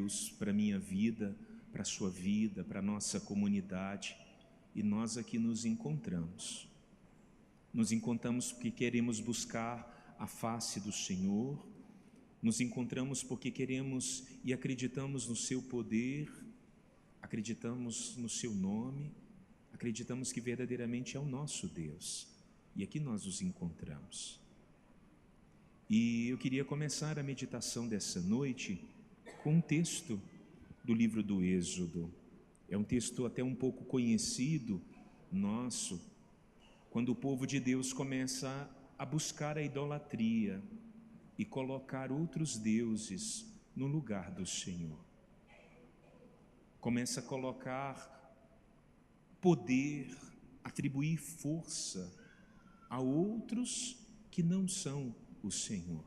Deus para a minha vida, para a sua vida, para a nossa comunidade. E nós aqui nos encontramos. Nos encontramos porque queremos buscar a face do Senhor. Nos encontramos porque queremos e acreditamos no seu poder, acreditamos no seu nome, acreditamos que verdadeiramente é o nosso Deus. E aqui nós nos encontramos. E eu queria começar a meditação dessa noite com um texto do livro do Êxodo. É um texto até um pouco conhecido nosso, quando o povo de Deus começa a buscar a idolatria e colocar outros deuses no lugar do Senhor. Começa a colocar poder, atribuir força a outros que não são o Senhor.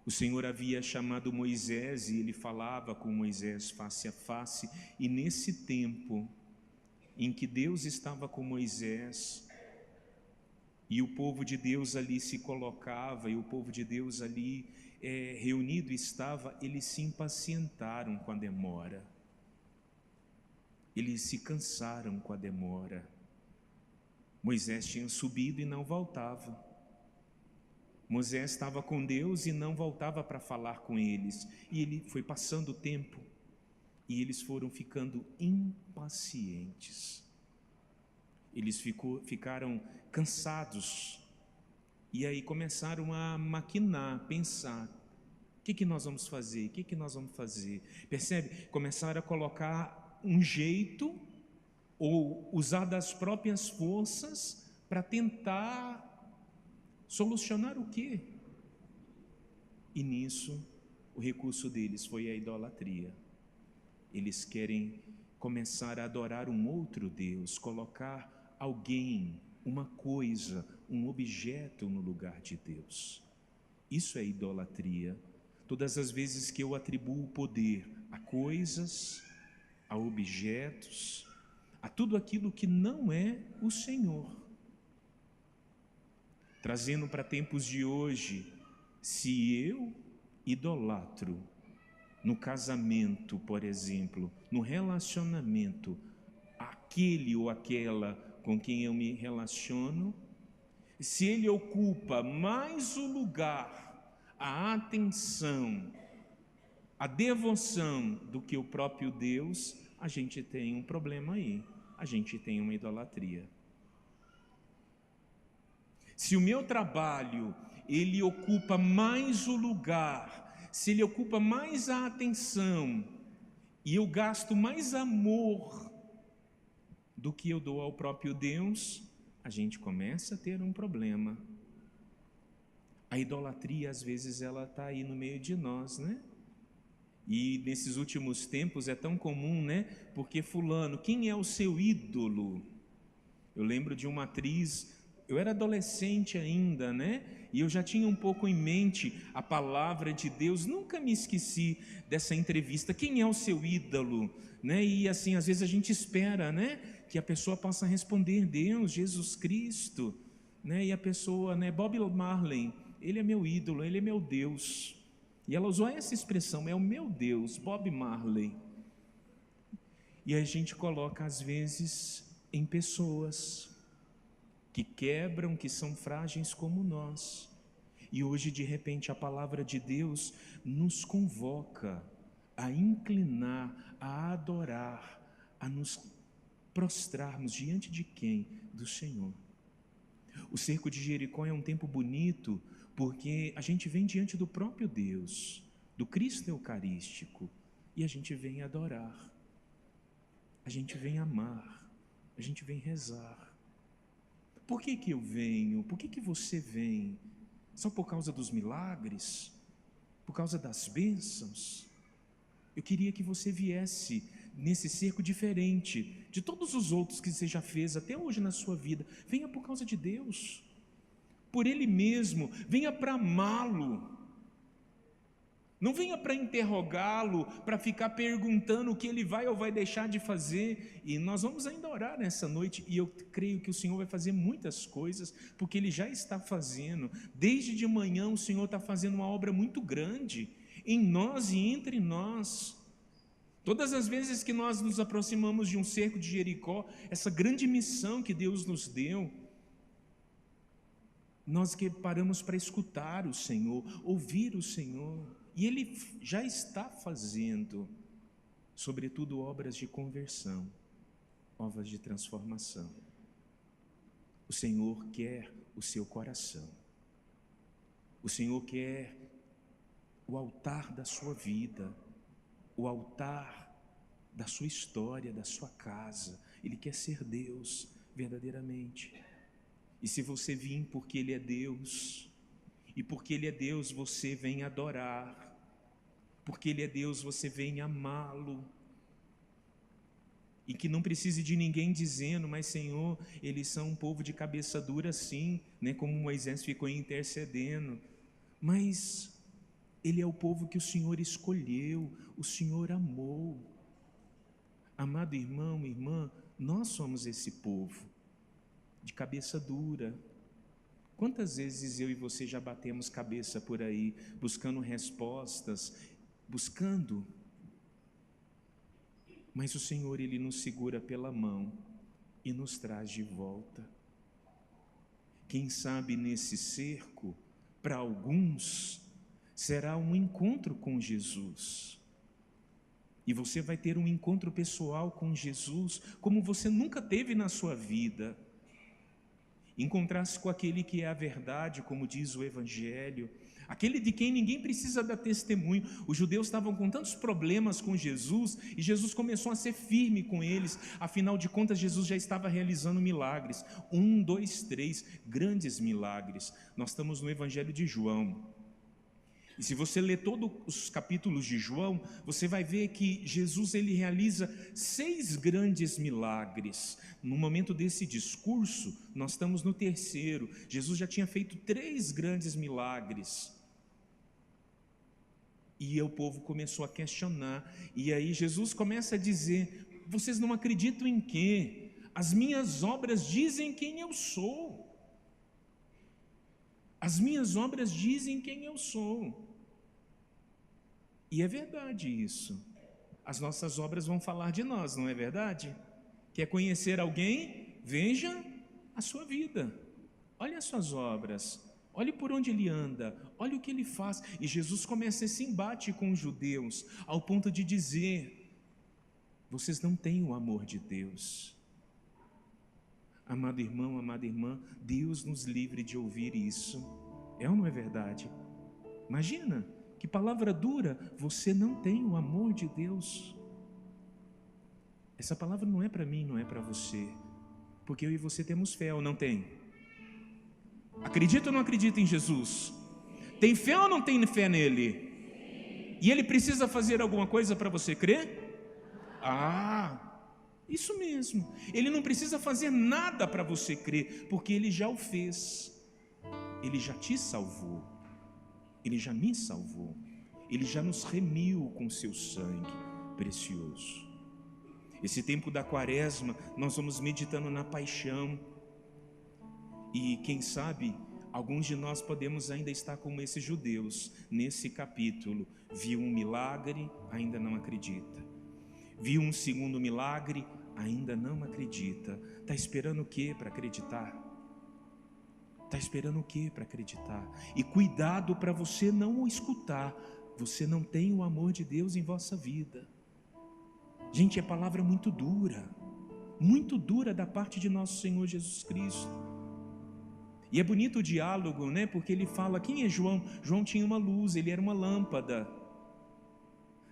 O Senhor havia chamado Moisés e ele falava com Moisés face a face, e nesse tempo em que Deus estava com Moisés e o povo de Deus ali se colocava, e o povo de Deus ali reunido estava, eles se impacientaram com a demora, eles se cansaram com a demora. Moisés tinha subido e não voltava. Moisés estava com Deus e não voltava para falar com eles. E ele foi passando o tempo e eles foram ficando impacientes. Eles ficaram cansados. E aí começaram a maquinar, pensar: o que nós vamos fazer? O que nós vamos fazer? Percebe? Começaram a colocar um jeito ou usar das próprias forças para tentar solucionar o quê? E nisso, o recurso deles foi a idolatria. Eles querem começar a adorar um outro Deus, colocar alguém, uma coisa, um objeto no lugar de Deus. Isso é idolatria. Todas as vezes que eu atribuo poder a coisas, a objetos, a tudo aquilo que não é o Senhor. Trazendo para tempos de hoje, se eu idolatro no casamento, por exemplo, no relacionamento, aquele ou aquela com quem eu me relaciono, se ele ocupa mais o lugar, a atenção, a devoção do que o próprio Deus, a gente tem um problema aí, a gente tem uma idolatria. Se o meu trabalho, ele ocupa mais o lugar, se ele ocupa mais a atenção, e eu gasto mais amor do que eu dou ao próprio Deus, a gente começa a ter um problema. A idolatria, às vezes, ela está aí no meio de nós, né? E nesses últimos tempos é tão comum, né? Porque fulano, quem é o seu ídolo? Eu lembro de uma atriz, eu era adolescente ainda, né? E eu já tinha um pouco em mente a palavra de Deus. Nunca me esqueci dessa entrevista. Quem é o seu ídolo? Né? E assim, às vezes a gente espera, né, que a pessoa possa responder: Deus, Jesus Cristo, né? E a pessoa, né, Bob Marley, ele é meu ídolo, ele é meu Deus. E ela usou essa expressão: é o meu Deus, Bob Marley. E a gente coloca às vezes em pessoas que quebram, que são frágeis como nós. E hoje, de repente, a palavra de Deus nos convoca a inclinar, a adorar, a nos prostrarmos diante de quem? Do Senhor. O cerco de Jericó é um tempo bonito, porque a gente vem diante do próprio Deus, do Cristo Eucarístico, e a gente vem adorar, a gente vem amar, a gente vem rezar. Por que eu venho? Por que você vem? Só por causa dos milagres? Por causa das bênçãos? Eu queria que você viesse nesse cerco diferente de todos os outros que você já fez até hoje na sua vida. Venha por causa de Deus, por Ele mesmo, venha para amá-lo. Não venha para interrogá-lo, para ficar perguntando o que ele vai ou vai deixar de fazer. E nós vamos ainda orar nessa noite, e eu creio que o Senhor vai fazer muitas coisas, porque Ele já está fazendo. Desde de manhã o Senhor está fazendo uma obra muito grande. em nós e entre nós. Todas as vezes que nós nos aproximamos de um cerco de Jericó, essa grande missão que Deus nos deu, nós que paramos para escutar o Senhor, ouvir o Senhor, e Ele já está fazendo, sobretudo obras de conversão, obras de transformação. O Senhor quer o seu coração, o Senhor quer o altar da sua vida, o altar da sua história, da sua casa. Ele quer ser Deus verdadeiramente. E se você vir porque Ele é Deus, e porque Ele é Deus você vem adorar, porque Ele é Deus você vem amá-lo, e que não precise de ninguém dizendo, mas Senhor, eles são um povo de cabeça dura sim, né, como Moisés ficou intercedendo, mas Ele é o povo que o Senhor escolheu, o Senhor amou. Amado irmão, irmã, nós somos esse povo de cabeça dura. Quantas vezes eu e você já batemos cabeça por aí, buscando respostas, mas o Senhor, Ele nos segura pela mão e nos traz de volta. Quem sabe nesse cerco, para alguns, será um encontro com Jesus. E você vai ter um encontro pessoal com Jesus, como você nunca teve na sua vida. Encontrar-se com aquele que é a verdade, como diz o Evangelho, aquele de quem ninguém precisa dar testemunho. Os judeus estavam com tantos problemas com Jesus, e Jesus começou a ser firme com eles. Afinal de contas, Jesus já estava realizando milagres, 1, 2, 3, grandes milagres. Nós estamos no Evangelho de João, e se você ler todos os capítulos de João, você vai ver que Jesus ele realiza 6 grandes milagres. No momento desse discurso, nós estamos no 3º. Jesus já tinha feito 3 grandes milagres. E o povo começou a questionar. E aí Jesus começa a dizer: vocês não acreditam em quê? As minhas obras dizem quem eu sou. As minhas obras dizem quem eu sou. E é verdade isso. As nossas obras vão falar de nós, não é verdade? Quer conhecer alguém? Veja a sua vida. Olhe as suas obras. Olhe por onde ele anda. Olhe o que ele faz. E Jesus começa esse embate com os judeus, ao ponto de dizer: vocês não têm o amor de Deus. Amado irmão, amada irmã, Deus nos livre de ouvir isso. É ou não é verdade? Imagina, que palavra dura, você não tem o amor de Deus. Essa palavra não é para mim, não é para você, porque eu e você temos fé, ou não tem? Acredita ou não acredita em Jesus? Tem fé ou não tem fé nele? E ele precisa fazer alguma coisa para você crer? Isso mesmo, ele não precisa fazer nada para você crer, porque ele já o fez. Ele já te salvou, ele já me salvou, ele já nos remiu com seu sangue precioso. Esse tempo da quaresma, nós vamos meditando na paixão, e quem sabe, alguns de nós podemos ainda estar como esses judeus, nesse capítulo. Viu um milagre, ainda não acredita. Viu um segundo milagre, ainda não acredita. Está esperando o que para acreditar? Está esperando o que para acreditar? E cuidado para você não o escutar. Você não tem o amor de Deus em vossa vida. Gente, é palavra muito dura da parte de nosso Senhor Jesus Cristo. E é bonito o diálogo, né? Porque ele fala: quem é João? João tinha uma luz, ele era uma lâmpada.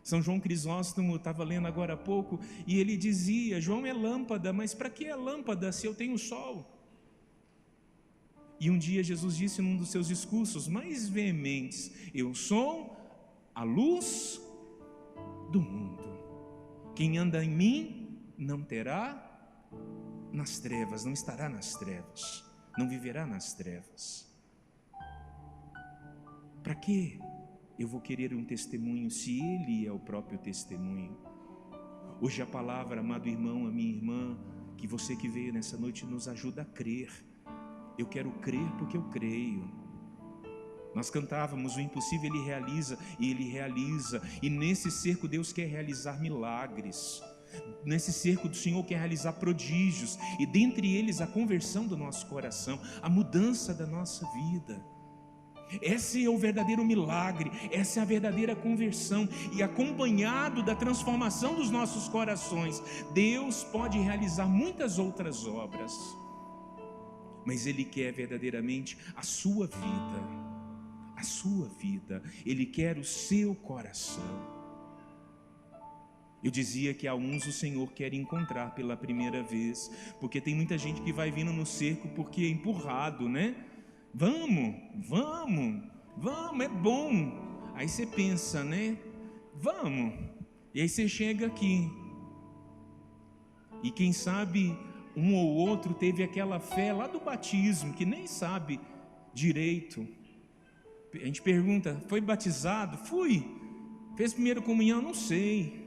São João Crisóstomo, estava lendo agora há pouco, e ele dizia: João é lâmpada, mas para que é lâmpada se eu tenho sol? E um dia Jesus disse num dos seus discursos mais veementes: eu sou a luz do mundo. Quem anda em mim não terá nas trevas, não estará nas trevas, não viverá nas trevas. Para que eu vou querer um testemunho se Ele é o próprio testemunho? Hoje a palavra, amado irmão, a minha irmã, que você que veio nessa noite nos ajuda a crer. Eu quero crer porque eu creio. Nós cantávamos: o impossível Ele realiza, e Ele realiza. E nesse cerco Deus quer realizar milagres. Nesse cerco do Senhor quer realizar prodígios, e dentre eles a conversão do nosso coração, a mudança da nossa vida. Esse é o verdadeiro milagre, essa é a verdadeira conversão. E acompanhado da transformação dos nossos corações, Deus pode realizar muitas outras obras, mas Ele quer verdadeiramente a sua vida. A sua vida, Ele quer o seu coração. Eu dizia que a uns o Senhor quer encontrar pela primeira vez, porque tem muita gente que vai vindo no cerco porque é empurrado, né? Vamos, é bom. Aí você pensa, né? Vamos. E aí você chega aqui, e quem sabe um ou outro teve aquela fé lá do batismo, que nem sabe direito. A gente pergunta: foi batizado? Fui. Fez primeira comunhão? Não sei.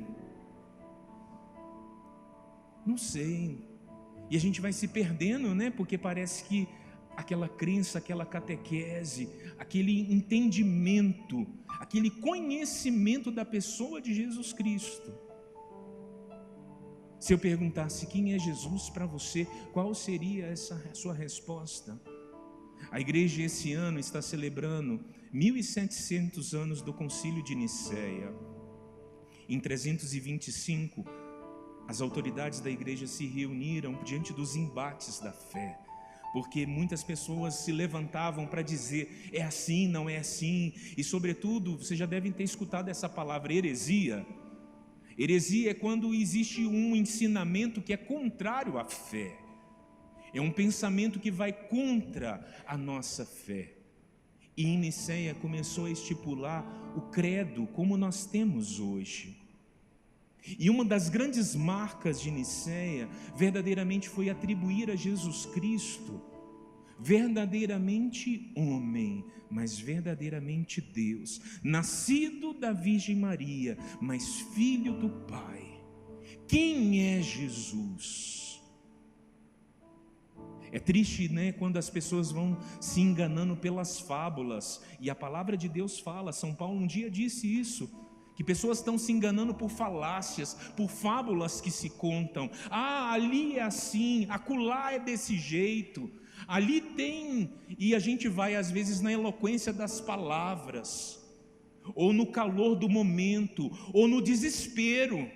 E a gente vai se perdendo, né? Porque parece que aquela crença, aquela catequese, aquele entendimento, aquele conhecimento da pessoa de Jesus Cristo. Se eu perguntasse quem é Jesus para você, qual seria essa sua resposta? A igreja esse ano está celebrando 1700 anos do Concílio de Nicéia. Em 325, as autoridades da igreja se reuniram diante dos embates da fé, porque muitas pessoas se levantavam para dizer: é assim, não é assim. E sobretudo, vocês já devem ter escutado essa palavra, heresia. Heresia é quando existe um ensinamento que é contrário à fé, é um pensamento que vai contra a nossa fé. E em Nicéia começou a estipular o credo como nós temos hoje. E uma das grandes marcas de Nicéia verdadeiramente foi atribuir a Jesus Cristo, verdadeiramente homem, mas verdadeiramente Deus, nascido da Virgem Maria, mas filho do Pai. Quem é Jesus? É triste, né, quando as pessoas vão se enganando pelas fábulas, e a palavra de Deus fala, São Paulo um dia disse isso, que pessoas estão se enganando por falácias, por fábulas que se contam. Ah, ali é assim, acolá é desse jeito, ali tem, e a gente vai às vezes na eloquência das palavras, ou no calor do momento, ou no desespero,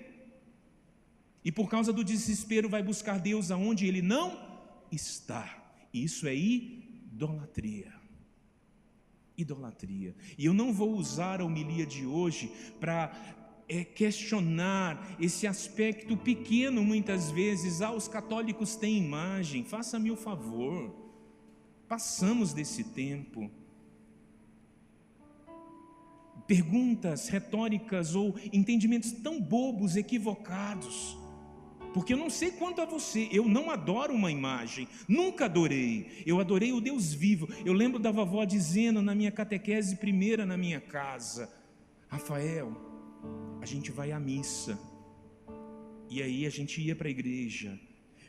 e por causa do desespero vai buscar Deus aonde Ele não está. Isso é idolatria. Idolatria. E eu não vou usar a homilia de hoje para questionar esse aspecto pequeno, muitas vezes. Os católicos têm imagem. Faça-me o favor. Passamos desse tempo. Perguntas retóricas ou entendimentos tão bobos, equivocados. Porque eu não sei quanto a você, eu não adoro uma imagem, nunca adorei, eu adorei o Deus vivo. Eu lembro da vovó dizendo na minha catequese primeira na minha casa: Rafael, a gente vai à missa, e aí a gente ia para a igreja.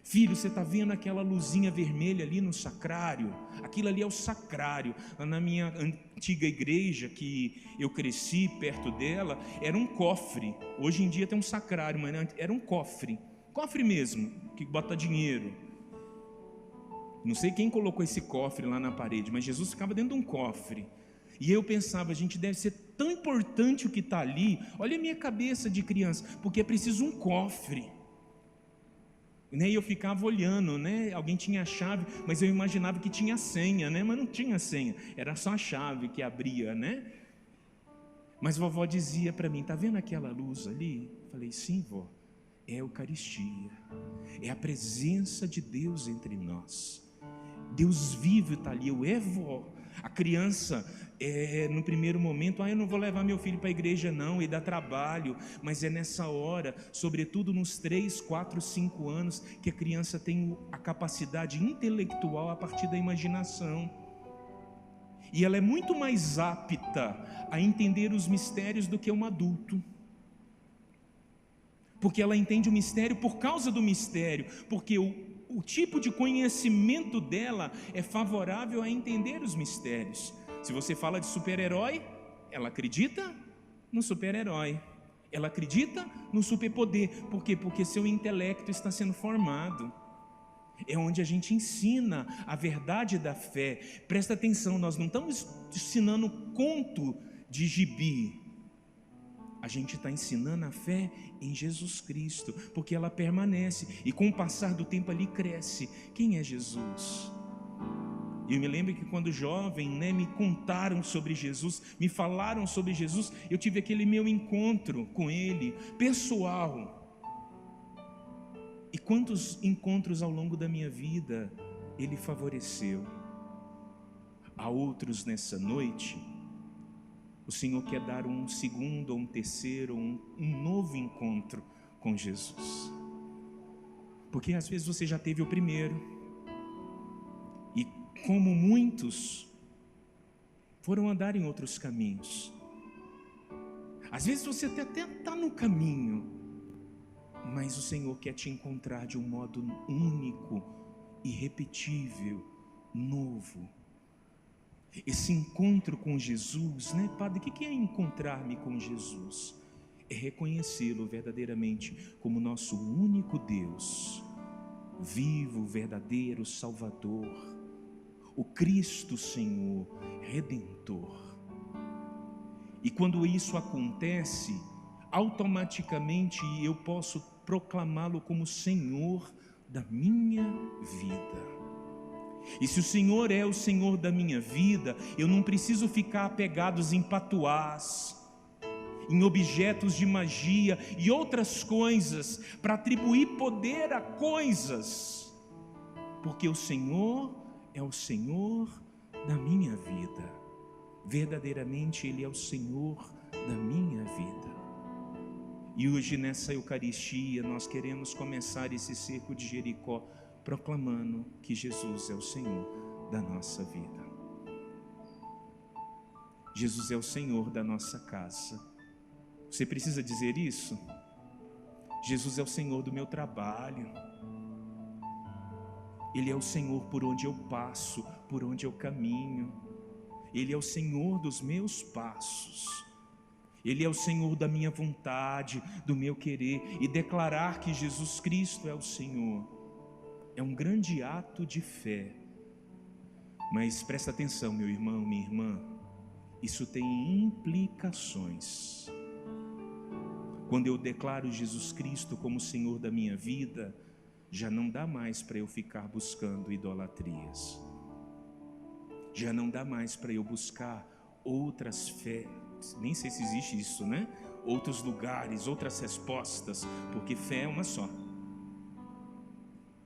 Filho, você está vendo aquela luzinha vermelha ali no sacrário? Aquilo ali é o sacrário. Na minha antiga igreja, que eu cresci perto dela, era um cofre. Hoje em dia tem um sacrário, mas era um cofre. Cofre mesmo, que bota dinheiro. Não sei quem colocou esse cofre lá na parede, mas Jesus ficava dentro de um cofre. E eu pensava: a gente deve ser tão importante o que está ali. Olha a minha cabeça de criança, porque é preciso um cofre. E eu ficava olhando, né? Alguém tinha a chave, mas eu imaginava que tinha senha, né? Mas não tinha senha, era só a chave que abria, né? Mas vovó dizia para mim: tá vendo aquela luz ali? Falei: sim, vó. É a Eucaristia, é a presença de Deus entre nós. Deus vivo está ali. Eu vó. A criança, no primeiro momento: eu não vou levar meu filho para a igreja não, e dá trabalho. Mas é nessa hora, sobretudo nos 3, 4, 5 anos, que a criança tem a capacidade intelectual a partir da imaginação. E ela é muito mais apta a entender os mistérios do que um adulto. Porque ela entende o mistério por causa do mistério, porque o tipo de conhecimento dela é favorável a entender os mistérios. Se você fala de super-herói, ela acredita no super-herói. Ela acredita no superpoder. Por quê? Porque seu intelecto está sendo formado. É onde a gente ensina a verdade da fé. Presta atenção, nós não estamos ensinando conto de gibi. A gente está ensinando a fé em Jesus Cristo, porque ela permanece, e com o passar do tempo ali cresce. Quem é Jesus? Eu me lembro que quando jovem, me contaram sobre Jesus, me falaram sobre Jesus, eu tive aquele meu encontro com Ele, pessoal. E quantos encontros ao longo da minha vida Ele favoreceu. A outros nessa noite, o Senhor quer dar um segundo, ou um terceiro, um novo encontro com Jesus. Porque às vezes você já teve o primeiro, e como muitos foram andar em outros caminhos. Às vezes você até está no caminho, mas o Senhor quer te encontrar de um modo único, irrepetível, novo. Esse encontro com Jesus, Padre? O que é encontrar-me com Jesus? É reconhecê-lo verdadeiramente como nosso único Deus, vivo, verdadeiro Salvador, o Cristo Senhor, Redentor. E quando isso acontece, automaticamente eu posso proclamá-lo como Senhor da minha vida. E se o Senhor é o Senhor da minha vida, eu não preciso ficar apegado em patuás, em objetos de magia e outras coisas, para atribuir poder a coisas, porque o Senhor é o Senhor da minha vida. Verdadeiramente Ele é o Senhor da minha vida. E hoje nessa Eucaristia nós queremos começar esse cerco de Jericó proclamando que Jesus é o Senhor da nossa vida. Jesus é o Senhor da nossa casa. Você precisa dizer isso? Jesus é o Senhor do meu trabalho. Ele é o Senhor por onde eu passo, por onde eu caminho. Ele é o Senhor dos meus passos. Ele é o Senhor da minha vontade, do meu querer. E declarar que Jesus Cristo é o Senhor é um grande ato de fé. Mas presta atenção, meu irmão, minha irmã, isso tem implicações. Quando eu declaro Jesus Cristo como Senhor da minha vida, já não dá mais para eu ficar buscando idolatrias. Já não dá mais para eu buscar outras fés. Nem sei se existe isso, Outros lugares, outras respostas, porque fé é uma só.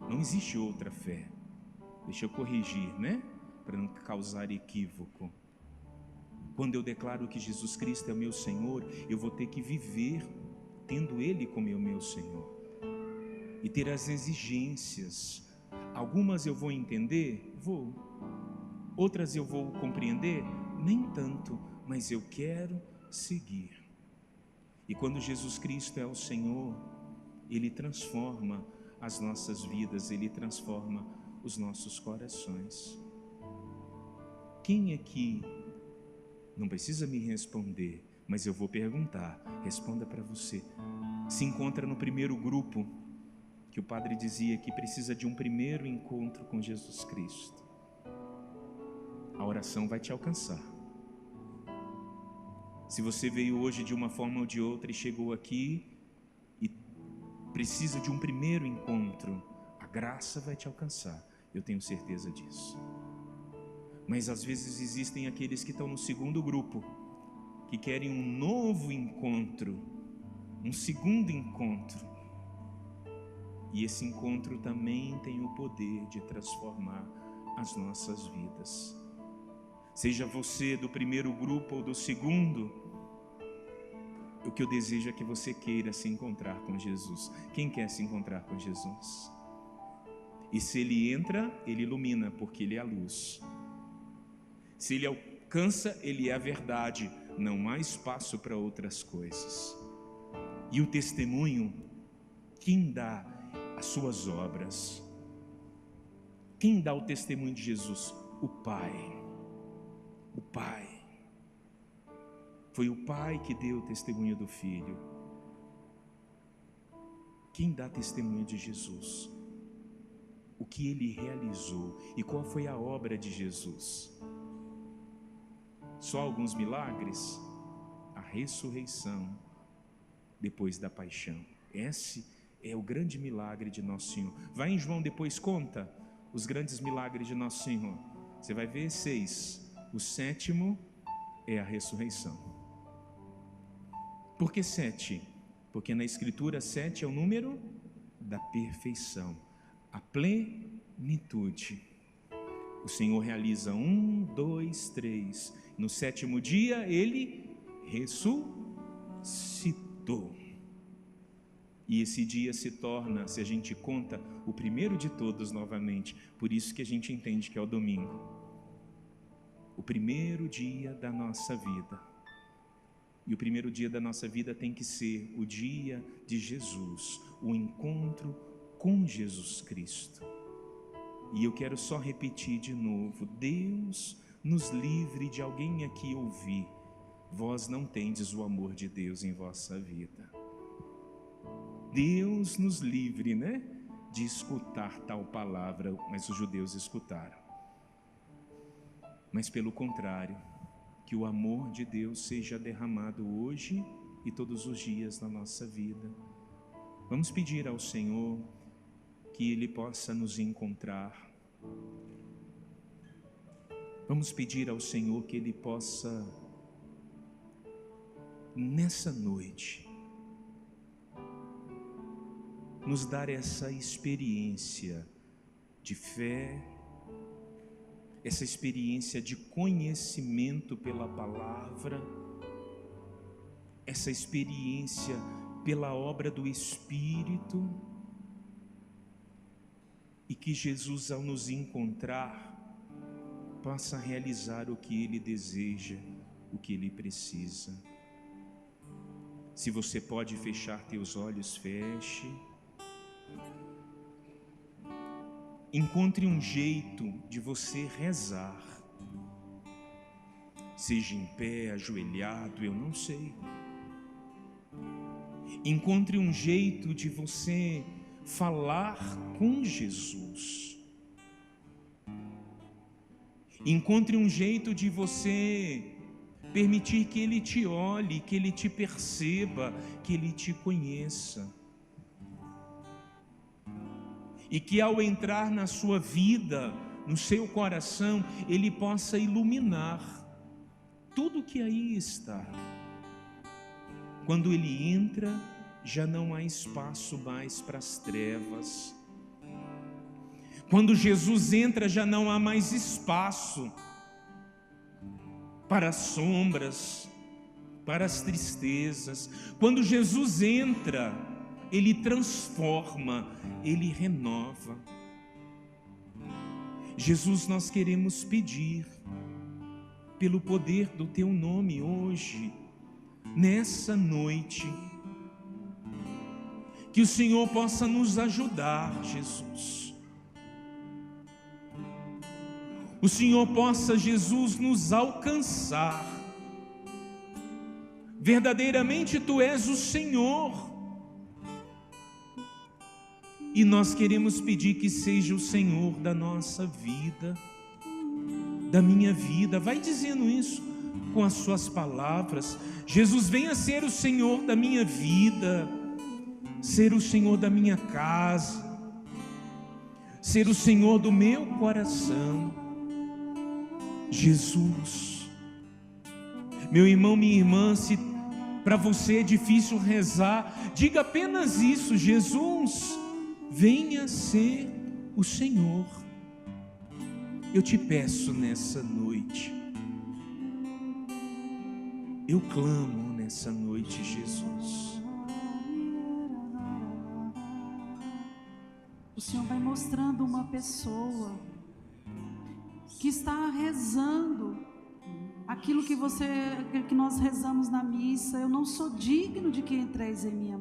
Não existe outra fé. Deixa eu corrigir, para não causar equívoco. Quando eu declaro que Jesus Cristo é o meu Senhor, eu vou ter que viver tendo Ele como o meu Senhor. E ter as exigências. Algumas eu vou entender? Vou. Outras eu vou compreender? Nem tanto, mas eu quero seguir. E quando Jesus Cristo é o Senhor, Ele transforma as nossas vidas, Ele transforma os nossos corações. Quem aqui, não precisa me responder, mas eu vou perguntar, responda para você, se encontra no primeiro grupo, que o padre dizia que precisa de um primeiro encontro com Jesus Cristo? A oração vai te alcançar. Se você veio hoje de uma forma ou de outra e chegou aqui e precisa de um primeiro encontro, a graça vai te alcançar, eu tenho certeza disso. Mas às vezes existem aqueles que estão no segundo grupo, que querem um novo encontro, um segundo encontro. E esse encontro também tem o poder de transformar as nossas vidas. Seja você do primeiro grupo ou do segundo, o que eu desejo é que você queira se encontrar com Jesus. Quem quer se encontrar com Jesus? E se Ele entra, Ele ilumina, porque Ele é a luz. Se Ele alcança, Ele é a verdade. Não há espaço para outras coisas. E o testemunho, quem dá as suas obras? Quem dá o testemunho de Jesus? O Pai. O Pai. Foi o Pai que deu o testemunho do Filho. Quem dá testemunho de Jesus? O que Ele realizou e qual foi a obra de Jesus? Só alguns milagres? A ressurreição depois da paixão. Esse é o grande milagre de Nosso Senhor. Vai em João, depois conta os grandes milagres de Nosso Senhor. Você vai ver 6. O 7º é a ressurreição. Por que 7? Porque na Escritura 7 é o número da perfeição, a plenitude. O Senhor realiza 1, 2, 3. No 7º dia Ele ressuscitou. E esse dia se torna, se a gente conta, o primeiro de todos novamente. Por isso que a gente entende que é o domingo. O primeiro dia da nossa vida. E o primeiro dia da nossa vida tem que ser o dia de Jesus, o encontro com Jesus Cristo. E eu quero só repetir de novo: Deus nos livre de alguém aqui ouvir: vós não tendes o amor de Deus em vossa vida. Deus nos livre, de escutar tal palavra, mas os judeus escutaram. Mas pelo contrário, que o amor de Deus seja derramado hoje e todos os dias na nossa vida. Vamos pedir ao Senhor que Ele possa nos encontrar. Vamos pedir ao Senhor que Ele possa, nessa noite, nos dar essa experiência de fé, essa experiência de conhecimento pela palavra, essa experiência pela obra do Espírito, e que Jesus, ao nos encontrar, possa realizar o que Ele deseja, o que Ele precisa. Se você pode fechar teus olhos, feche. Encontre um jeito de você rezar, seja em pé, ajoelhado, eu não sei. Encontre um jeito de você falar com Jesus. Encontre um jeito de você permitir que Ele te olhe, que Ele te perceba, que Ele te conheça. E que ao entrar na sua vida, no seu coração, Ele possa iluminar tudo que aí está. Quando Ele entra, já não há espaço mais para as trevas. Quando Jesus entra, já não há mais espaço para as sombras, para as tristezas. Quando Jesus entra, Ele transforma, Ele renova. Jesus, nós queremos pedir, pelo poder do Teu nome hoje, nessa noite, que o Senhor possa nos ajudar, Jesus. O Senhor possa, Jesus, nos alcançar. Verdadeiramente Tu és o Senhor. E nós queremos pedir que seja o Senhor da nossa vida, da minha vida. Vai dizendo isso com as suas palavras. Jesus, venha ser o Senhor da minha vida, ser o Senhor da minha casa, ser o Senhor do meu coração. Jesus, meu irmão, minha irmã, se para você é difícil rezar, diga apenas isso: Jesus, venha ser o Senhor. Eu te peço nessa noite, eu clamo nessa noite, Jesus. O Senhor vai mostrando uma pessoa que está rezando aquilo que nós rezamos na missa: eu não sou digno de que entreis em minha